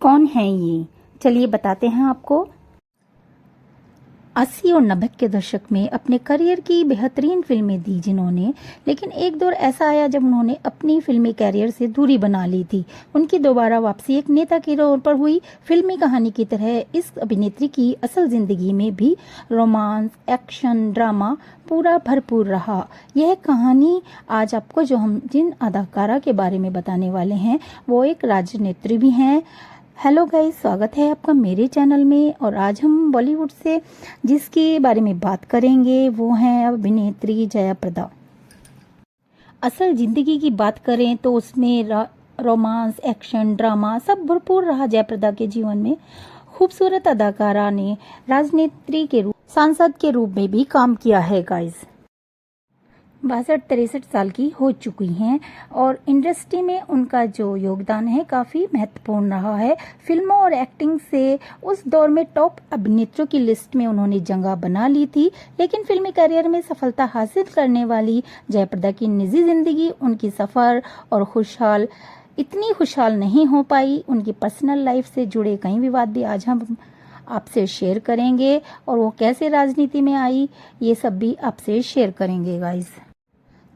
कौन है ये? चलिए बताते हैं आपको। 80 और 90 के दशक में अपने करियर की बेहतरीन फिल्में दी जिन्होंने, लेकिन एक दौर ऐसा आया जब उन्होंने अपनी फिल्मी कैरियर से दूरी बना ली थी। उनकी दोबारा वापसी एक नेता के तौर पर हुई। फिल्मी कहानी की तरह इस अभिनेत्री की असल जिंदगी में भी रोमांस, एक्शन, ड्रामा पूरा भरपूर रहा। यह कहानी आज आपको जो हम जिन अदाकारा के बारे में बताने वाले हैं वो एक राजनेत्री भी हैं। हेलो गाइस, स्वागत है आपका मेरे चैनल में। और आज हम बॉलीवुड से जिसके बारे में बात करेंगे वो है अभिनेत्री जया प्रदा। असल जिंदगी की बात करें तो उसमें रोमांस, एक्शन, ड्रामा सब भरपूर रहा जया प्रदा के जीवन में। खूबसूरत अदाकारा ने राजनेत्री के रूप, सांसद के रूप में भी काम किया है गाइस। 62-63 साल की हो चुकी हैं और इंडस्ट्री में उनका जो योगदान है काफ़ी महत्वपूर्ण रहा है। फिल्मों और एक्टिंग से उस दौर में टॉप अभिनेत्रियों की लिस्ट में उन्होंने जगह बना ली थी। लेकिन फिल्मी करियर में सफलता हासिल करने वाली जया प्रदा की निजी जिंदगी, उनकी सफ़र और इतनी खुशहाल नहीं हो पाई। उनकी पर्सनल लाइफ से जुड़े कई विवाद भी आज हम आपसे शेयर करेंगे और वो कैसे राजनीति में आई ये सब भी आपसे शेयर करेंगे गाइस।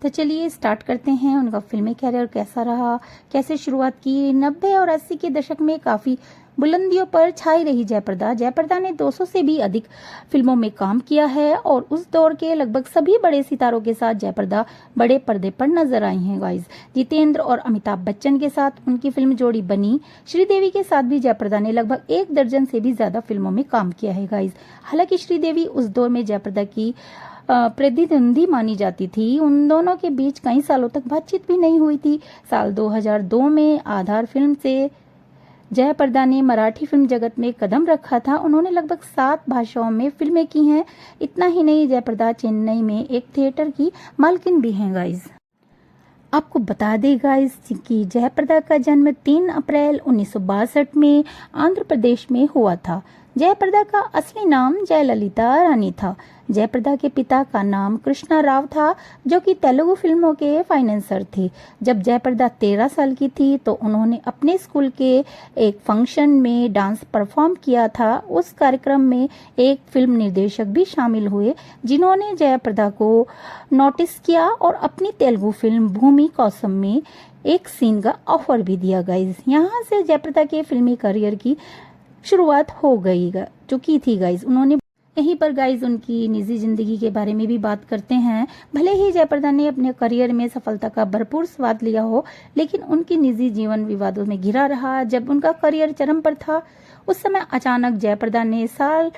तो चलिए स्टार्ट करते हैं। उनका फिल्मी कैरियर कैसा रहा, कैसे शुरुआत की। 90 और 80 के दशक में काफ़ी बुलंदियों पर छाई रही जया प्रदा। जया प्रदा ने 200 से भी अधिक फिल्मों में काम किया है और उस दौर के लगभग सभी बड़े सितारों के साथ जया प्रदा बड़े पर्दे पर नजर आई हैं गाइस। जितेंद्र और अमिताभ बच्चन के साथ उनकी फिल्म जोड़ी बनी। श्रीदेवी के साथ भी जया प्रदा ने लगभग 1 दर्जन से भी ज्यादा फिल्मों में काम किया है गाइस। हालांकि श्रीदेवी उस दौर में जया प्रदा की प्रतिद्वंदी मानी जाती थी। उन दोनों के बीच कई सालों तक बातचीत भी नहीं हुई थी। साल 2002 में आधार फिल्म से जया प्रदा ने मराठी फिल्म जगत में कदम रखा था। उन्होंने लगभग 7 भाषाओं में फिल्में की हैं। इतना ही नहीं, जया प्रदा चेन्नई में एक थिएटर की मालकिन भी हैं गाइस। आपको बता दें गाइस कि जया प्रदा का जन्म 3 अप्रैल 1962 में आंध्र प्रदेश में हुआ था। जया प्रदा का असली नाम जयललिता रानी था। जया प्रदा के पिता का नाम कृष्णा राव था जो कि तेलुगु फिल्मों के फाइनेंसर थे। जब जया प्रदा 13 साल की थी तो उन्होंने अपने स्कूल के एक फंक्शन में डांस परफॉर्म किया था। उस कार्यक्रम में एक फिल्म निर्देशक भी शामिल हुए जिन्होंने जया प्रदा को नोटिस किया और अपनी तेलुगु फिल्म भूमि कौसम में एक सीन का ऑफर भी दिया गाइस। यहाँ से जया प्रदा के फिल्मी करियर की शुरुआत हो चुकी थी गाइस। उन्होंने यहीं पर गाइस उनकी निजी जिंदगी के बारे में भी बात करते हैं। भले ही जया प्रदा ने अपने करियर में सफलता का भरपूर स्वाद लिया हो, लेकिन उनकी निजी जीवन विवादों में घिरा रहा। जब उनका करियर चरम पर था उस समय अचानक जया प्रदा ने साल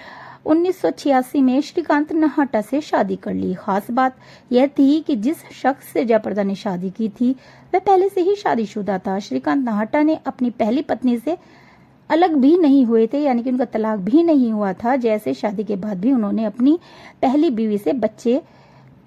1986 में श्रीकांत नाहटा से शादी कर ली। खास बात यह थी कि जिस शख्स से जया प्रदा ने शादी की थी वह पहले से ही शादीशुदा था। श्रीकांत नाहटा ने अपनी पहली पत्नी से अलग भी नहीं हुए थे, यानी कि उनका तलाक भी नहीं हुआ था। जैसे शादी के बाद भी उन्होंने अपनी पहली बीवी से बच्चे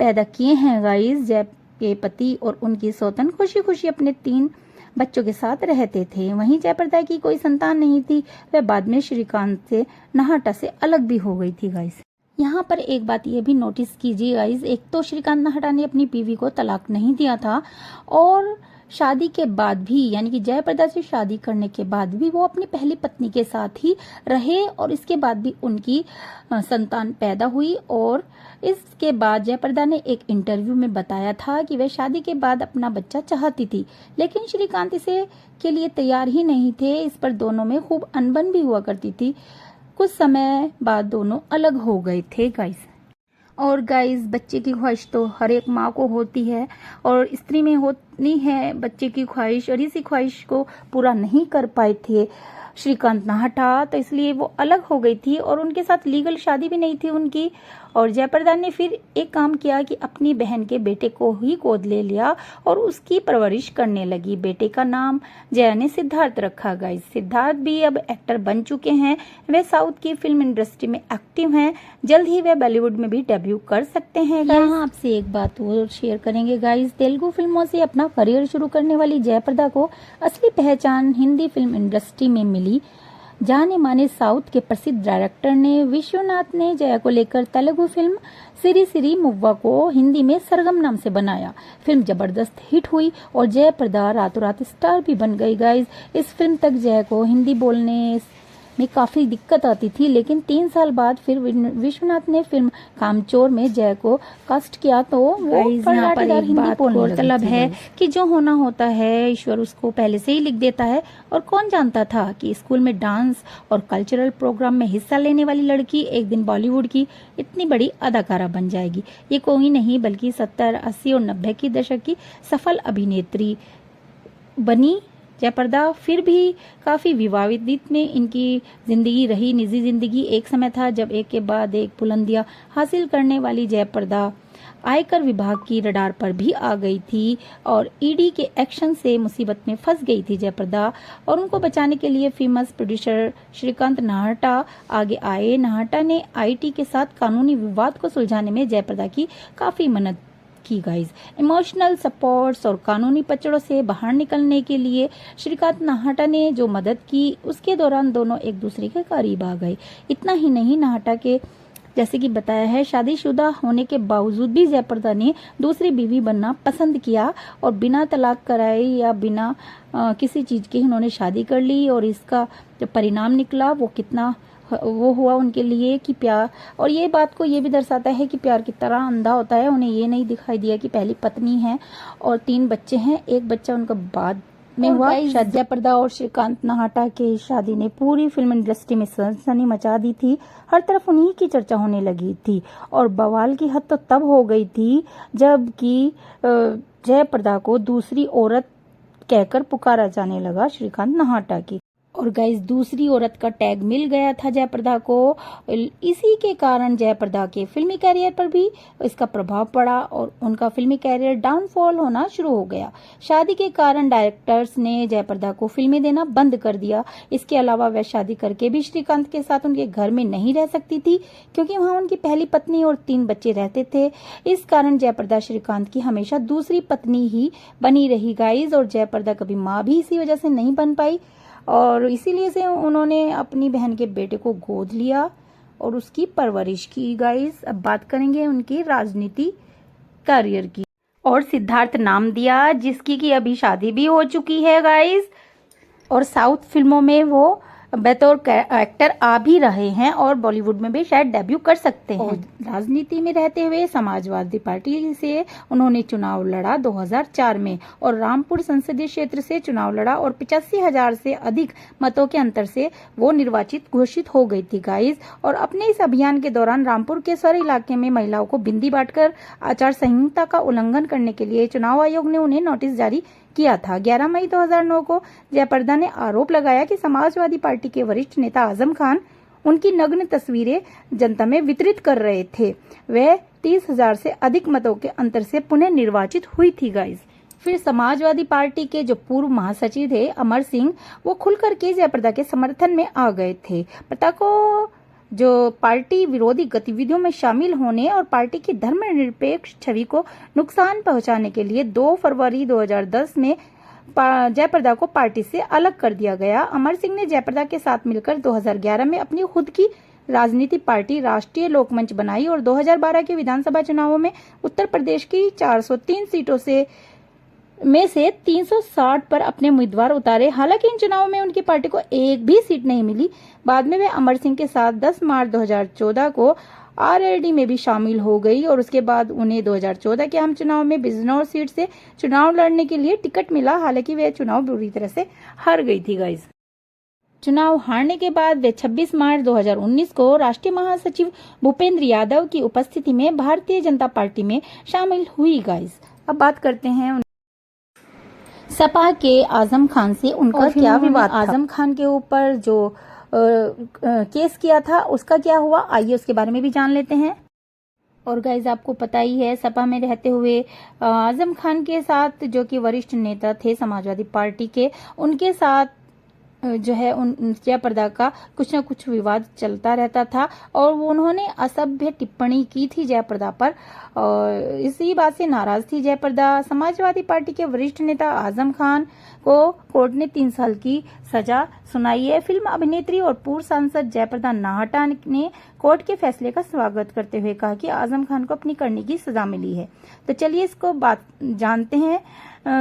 पैदा किए हैं गाइस। जया के पति और उनकी सौतन खुशी खुशी अपने 3 बच्चों के साथ रहते थे। वहीं जया प्रदा की कोई संतान नहीं थी। वह बाद में श्रीकांत से नाहटा से अलग भी हो गई थी गाइस। यहाँ पर एक बात ये भी नोटिस कीजिए गाइस, एक तो श्रीकांत नाहटा ने अपनी बीवी को तलाक नहीं दिया था और शादी के बाद भी, यानी कि जया प्रदा से शादी करने के बाद भी वो अपनी पहली पत्नी के साथ ही रहे और इसके बाद भी उनकी संतान पैदा हुई। और इसके बाद जया प्रदा ने एक इंटरव्यू में बताया था कि वह शादी के बाद अपना बच्चा चाहती थी, लेकिन श्रीकांत इसे के लिए तैयार ही नहीं थे। इस पर दोनों में खूब अनबन भी हुआ करती थी। कुछ समय बाद दोनों अलग हो गए थे गाइस। और गाइस, बच्चे की ख्वाहिश तो हर एक माँ को होती है और स्त्री में होती है बच्चे की ख्वाहिश, और इसी ख्वाहिश को पूरा नहीं कर पाए थे श्रीकांत नाहटा, तो इसलिए वो अलग हो गई थी और उनके साथ लीगल शादी भी नहीं थी उनकी। और जया प्रदा ने फिर एक काम किया कि अपनी बहन के बेटे को ही गोद ले लिया और उसकी परवरिश करने लगी। बेटे का नाम जया ने सिद्धार्थ रखा गाइस। सिद्धार्थ भी अब एक्टर बन चुके हैं। वे साउथ की फिल्म इंडस्ट्री में एक्टिव हैं। जल्द ही वे बॉलीवुड में भी डेब्यू कर सकते हैं। यहाँ आपसे एक बात और शेयर करेंगे गाइस, तेलुगु फिल्मों से अपना करियर शुरू करने वाली जया प्रदा को असली पहचान हिंदी फिल्म इंडस्ट्री में मिली। जाने माने साउथ के प्रसिद्ध डायरेक्टर ने विश्वनाथ ने जया को लेकर तेलुगु फिल्म सिरी सिरी मुव्वा को हिंदी में सरगम नाम से बनाया। फिल्म जबरदस्त हिट हुई और जयाप्रदा रातों रात स्टार भी बन गई गाइज। इस फिल्म तक जया को हिंदी बोलने में काफी दिक्कत आती थी, लेकिन 3 साल बाद फिर विश्वनाथ ने फिल्म कामचोर में जया को कास्ट किया तो वो फर्राटेदार हिंदी बोलने मतलब है कि जो होना होता है ईश्वर उसको पहले से ही लिख देता है। और कौन जानता था कि स्कूल में डांस और कल्चरल प्रोग्राम में हिस्सा लेने वाली लड़की एक दिन बॉलीवुड की इतनी बड़ी अदाकारा बन जाएगी। ये कोई नहीं बल्कि 70, 80 और 90 की दशक की सफल अभिनेत्री बनी जयाप्रदा। फिर भी काफी विवादित में इनकी जिंदगी रही। निजी जिंदगी एक समय था जब एक के बाद एक बुलंदियां हासिल करने वाली जयाप्रदा आयकर विभाग की रडार पर भी आ गई थी और ईडी के एक्शन से मुसीबत में फंस गई थी जयाप्रदा। और उनको बचाने के लिए फेमस प्रोड्यूसर श्रीकांत नाहटा आगे आए। नाहटा ने आईटी के साथ कानूनी विवाद को सुलझाने में जयाप्रदा की काफी मदद की गाइज। इमोशनल सपोर्ट्स और कानूनी पचड़ों से बाहर निकलने के लिए श्रीकांत नाहटा ने जो मदद की उसके दौरान दोनों एक दूसरे के करीब आ गए। इतना ही नहीं, नाहटा के जैसे कि बताया है शादीशुदा होने के बावजूद भी जयाप्रदा ने दूसरी बीवी बनना पसंद किया और बिना तलाक कराए या बिना किसी चीज के उन्होंने शादी कर ली। और इसका जो परिणाम निकला वो हुआ उनके लिए कि प्यार, और ये बात को ये भी दर्शाता है कि प्यार की तरह अंधा होता है। उन्हें ये नहीं दिखाई दिया कि पहली पत्नी है और 3 बच्चे हैं। एक बच्चा उनका बाद में हुआ। जयाप्रदा और श्रीकांत नाहटा की शादी ने पूरी फिल्म इंडस्ट्री में सनसनी मचा दी थी। हर तरफ उन्हीं की चर्चा होने लगी थी और बवाल की हद तो तब हो गई थी जबकि जयाप्रदा को दूसरी औरत कहकर पुकारा जाने लगा श्रीकांत नाहटा की। और गाइस दूसरी औरत का टैग मिल गया था जयाप्रदा को। इसी के कारण जयाप्रदा के फिल्मी कैरियर पर भी इसका प्रभाव पड़ा और उनका फिल्मी कैरियर डाउनफॉल होना शुरू हो गया। शादी के कारण डायरेक्टर्स ने जयाप्रदा को फिल्में देना बंद कर दिया। इसके अलावा वह शादी करके भी श्रीकांत के साथ उनके घर में नहीं रह सकती थी क्योंकि वहां उनकी पहली पत्नी और 3 बच्चे रहते थे। इस कारण जयाप्रदा श्रीकांत की हमेशा दूसरी पत्नी ही बनी रही गाइज। और जयाप्रदा कभी माँ भी इसी वजह से नहीं बन पाई और इसीलिए से उन्होंने अपनी बहन के बेटे को गोद लिया और उसकी परवरिश की गाइस। अब बात करेंगे उनकी राजनीति करियर की। और सिद्धार्थ नाम दिया जिसकी की अभी शादी भी हो चुकी है गाइस और साउथ फिल्मों में वो बतौर एक्टर आ भी रहे हैं और बॉलीवुड में भी शायद डेब्यू कर सकते हैं। राजनीति में रहते हुए समाजवादी पार्टी से उन्होंने चुनाव लड़ा 2004 में और रामपुर संसदीय क्षेत्र से चुनाव लड़ा और 85,000 से अधिक मतों के अंतर से वो निर्वाचित घोषित हो गई थी गाइस। और अपने इस अभियान के दौरान रामपुर के सर इलाके में महिलाओं को बिंदी बांटकर आचार संहिता का उल्लंघन करने के लिए चुनाव आयोग ने उन्हें नोटिस जारी किया था। 11 मई 2009 को जयाप्रदा ने आरोप लगाया कि समाजवादी पार्टी के वरिष्ठ नेता आजम खान उनकी नग्न तस्वीरें जनता में वितरित कर रहे थे। वह 30,000 से अधिक मतों के अंतर से पुनः निर्वाचित हुई थी गाइस। फिर समाजवादी पार्टी के जो पूर्व महासचिव थे अमर सिंह वो खुलकर के जयाप्रदा के समर्थन में आ गए थे। प्रता को जो पार्टी विरोधी गतिविधियों में शामिल होने और पार्टी की धर्मनिरपेक्ष छवि को नुकसान पहुंचाने के लिए 2 फरवरी 2010 में जयाप्रदा को पार्टी से अलग कर दिया गया। अमर सिंह ने जयाप्रदा के साथ मिलकर 2011 में अपनी खुद की राजनीति पार्टी राष्ट्रीय लोकमंच बनाई और 2012 के विधानसभा चुनावों में उत्तर प्रदेश की 403 सीटों में से 360 पर अपने उम्मीदवार उतारे। हालांकि इन चुनावों में उनकी पार्टी को एक भी सीट नहीं मिली। बाद में वे अमर सिंह के साथ 10 मार्च 2014 को आरएलडी में भी शामिल हो गई और उसके बाद उन्हें 2014 के आम चुनाव में बिजनौर सीट से चुनाव लड़ने के लिए टिकट मिला। हालांकि वे चुनाव बुरी तरह से हार गई थी गाइस। चुनाव हारने के बाद वे 26 मार्च 2019 को राष्ट्रीय महासचिव भूपेंद्र यादव की उपस्थिति में भारतीय जनता पार्टी में शामिल हुई गाइस। अब बात करते हैं सपा के आजम खान से उनका क्या विवाद था। आजम खान के ऊपर जो केस किया था उसका क्या हुआ, आइए उसके बारे में भी जान लेते हैं। और गाइज आपको पता ही है सपा में रहते हुए आजम खान के साथ जो कि वरिष्ठ नेता थे समाजवादी पार्टी के, उनके साथ जो है उन जयाप्रदा का कुछ ना कुछ विवाद चलता रहता था और वो उन्होंने असभ्य टिप्पणी की थी जयाप्रदा पर और इसी बात से नाराज थी जयाप्रदा। समाजवादी पार्टी के वरिष्ठ नेता आजम खान को कोर्ट ने 3 साल की सजा सुनाई है। फिल्म अभिनेत्री और पूर्व सांसद जयाप्रदा नाहटा ने कोर्ट के फैसले का स्वागत करते हुए कहा कि आजम खान को अपनी करनी की सजा मिली है। तो चलिए इसको बात जानते हैं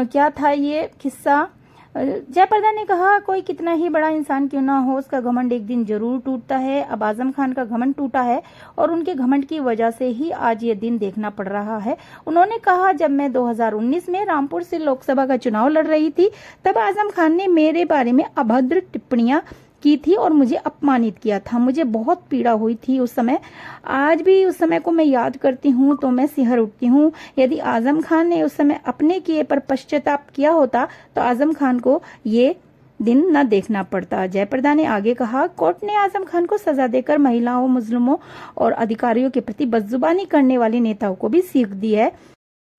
क्या था ये किस्सा। जयाप्रदा ने कहा कोई कितना ही बड़ा इंसान क्यों ना हो उसका घमंड एक दिन जरूर टूटता है। अब आजम खान का घमंड टूटा है और उनके घमंड की वजह से ही आज ये दिन देखना पड़ रहा है। उन्होंने कहा जब मैं 2019 में रामपुर से लोकसभा का चुनाव लड़ रही थी तब आजम खान ने मेरे बारे में अभद्र टिप्पणियां की थी और मुझे अपमानित किया था। मुझे बहुत पीड़ा हुई थी उस समय। आज भी उस समय को मैं याद करती हूँ तो मैं सिहर उठती हूँ। यदि आजम खान ने उस समय अपने किए पर पश्चाताप किया होता तो आजम खान को ये दिन न देखना पड़ता। जयाप्रदा ने आगे कहा कोर्ट ने आजम खान को सजा देकर महिलाओं, मुस्लिमों और अधिकारियों के प्रति बदजुबानी करने वाले नेताओं को भी सीख दी है।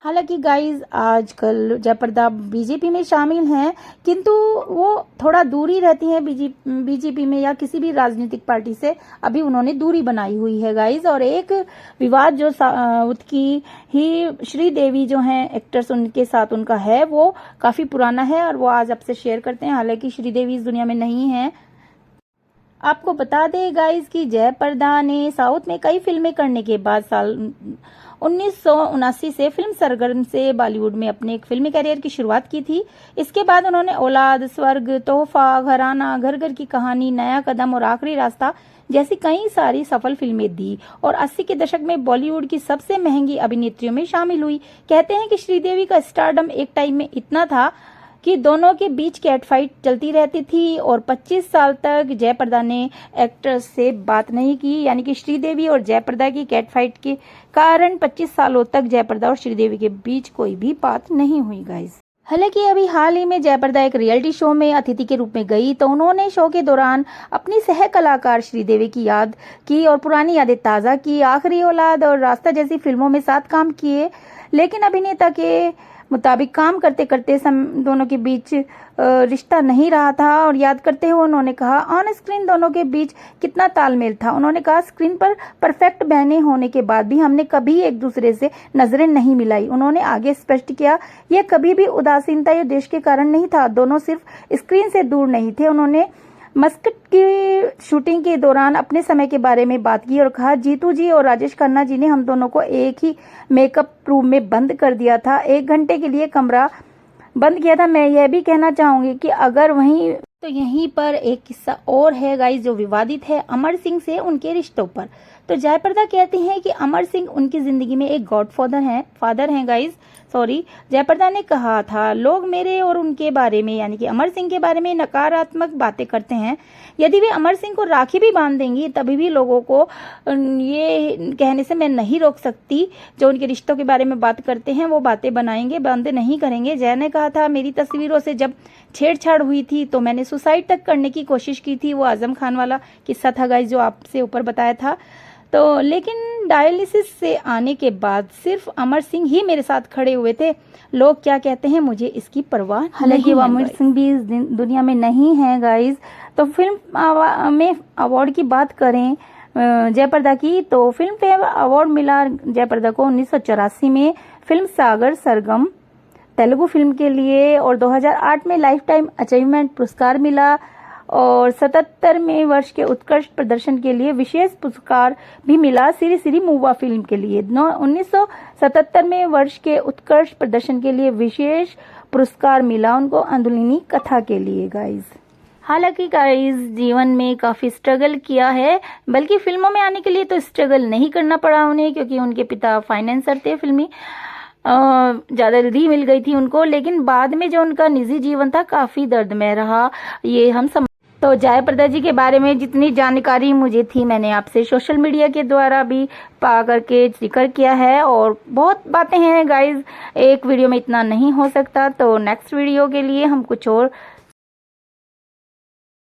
हालांकि गाइज आजकल जयाप्रदा बीजेपी में शामिल हैं किंतु वो थोड़ा दूरी रहती हैं बीजेपी में या किसी भी राजनीतिक पार्टी से। अभी उन्होंने दूरी बनाई हुई है गाइज। और एक विवाद जो उसकी ही श्रीदेवी जो हैं एक्टर्स उनके साथ उनका है वो काफी पुराना है और वो आज आपसे शेयर करते हैं। हालांकि श्रीदेवी इस दुनिया में नहीं है। आपको बता दें गाइज कि जयाप्रदा ने साउथ में कई फिल्में करने के बाद साल 1979 से फिल्म सरगर्म से बॉलीवुड में अपने एक फिल्मी करियर की शुरुआत की थी। इसके बाद उन्होंने औलाद, स्वर्ग, तोहफा, घराना, घर घर की कहानी, नया कदम और आखिरी रास्ता जैसी कई सारी सफल फिल्में दी और 80 के दशक में बॉलीवुड की सबसे महंगी अभिनेत्रियों में शामिल हुई। कहते हैं कि श्रीदेवी का स्टारडम एक टाइम में इतना था कि दोनों के बीच कैट फाइट चलती रहती थी और 25 साल तक जयाप्रदा ने एक्ट्रेस से बात नहीं की। यानी कि श्रीदेवी और जयाप्रदा की कैट फाइट के कारण 25 सालों तक जयाप्रदा और श्रीदेवी के बीच कोई भी बात नहीं हुई गाइस। हालांकि अभी हाल ही में जयाप्रदा एक रियलिटी शो में अतिथि के रूप में गई तो उन्होंने शो के दौरान अपनी सह कलाकार श्रीदेवी की याद की और पुरानी यादें ताज़ा की। आखिरी औलाद और रास्ता जैसी फिल्मों में साथ काम किए लेकिन अभिनेता के मुताबिक काम करते करते दोनों के बीच रिश्ता नहीं रहा था। और याद करते हुए उन्होंने कहा ऑन स्क्रीन दोनों के बीच कितना तालमेल था। उन्होंने कहा स्क्रीन पर परफेक्ट बहने होने के बाद भी हमने कभी एक दूसरे से नजरें नहीं मिलाई। उन्होंने आगे स्पष्ट किया यह कभी भी उदासीनता या देश के कारण नहीं था। दोनों सिर्फ स्क्रीन से दूर नहीं थे। उन्होंने मस्कट की शूटिंग के दौरान अपने समय के बारे में बात की और कहा जीतू जी और राजेश खन्ना जी ने हम दोनों को एक ही मेकअप रूम में बंद कर दिया था, 1 घंटे के लिए कमरा बंद किया था। मैं यह भी कहना चाहूंगी कि अगर वहीं तो यहीं पर एक किस्सा और है गाइस जो विवादित है अमर सिंह से उनके रिश्तों पर। तो जयाप्रदा कहती हैं कि अमर सिंह उनकी जिंदगी में एक फादर हैं गाइस। जयाप्रदा ने कहा था लोग मेरे और उनके बारे में यानी कि अमर सिंह के बारे में नकारात्मक बातें करते हैं। यदि वे अमर सिंह को राखी भी बांध देंगी तभी भी लोगों को ये कहने से मैं नहीं रोक सकती। जो उनके रिश्तों के बारे में बात करते हैं वो बातें बनाएंगे, बंद नहीं करेंगे। जया ने कहा था मेरी तस्वीरों से जब छेड़छाड़ हुई थी तो मैंने सुसाइड तक करने की कोशिश की थी। वो आजम खान वाला किस्सा था गाइस जो आपसे ऊपर बताया था। तो लेकिन डायलिसिस से आने के बाद सिर्फ अमर सिंह ही मेरे साथ खड़े हुए थे। लोग क्या कहते हैं मुझे इसकी परवाह। हालांकि वो अमर सिंह भी इस दुनिया में नहीं है गाइस। तो फिल्म में अवार्ड की बात करें जयाप्रदा की तो फिल्म फेयर अवार्ड मिला जयाप्रदा को 1984 में फिल्म सागर सरगम तेलुगु फिल्म के लिए और 2008 में लाइफ टाइम अचीवमेंट पुरस्कार मिला और 77वें वर्ष के उत्कृष्ट प्रदर्शन के लिए विशेष पुरस्कार भी मिला सिरी सिरी मूवा फिल्म के लिए। 1977वें वर्ष के उत्कृष्ट प्रदर्शन के लिए विशेष पुरस्कार मिला उनको अंधुलिनी कथा के लिए गाइज। हालांकि गाइज जीवन में काफी स्ट्रगल किया है, बल्कि फिल्मों में आने के लिए तो स्ट्रगल नहीं करना पड़ा उन्हें क्योंकि उनके पिता फाइनेंसर थे फिल्मी, ज्यादा जल्दी मिल गई थी उनको। लेकिन बाद में जो उनका निजी जीवन था काफी दर्दमय रहा, ये हम तो जयाप्रदा जी के बारे में जितनी जानकारी मुझे थी मैंने आपसे सोशल मीडिया के द्वारा भी पा करके जिक्र किया है और बहुत बातें हैं गाइज, एक वीडियो में इतना नहीं हो सकता। तो नेक्स्ट वीडियो के लिए हम कुछ और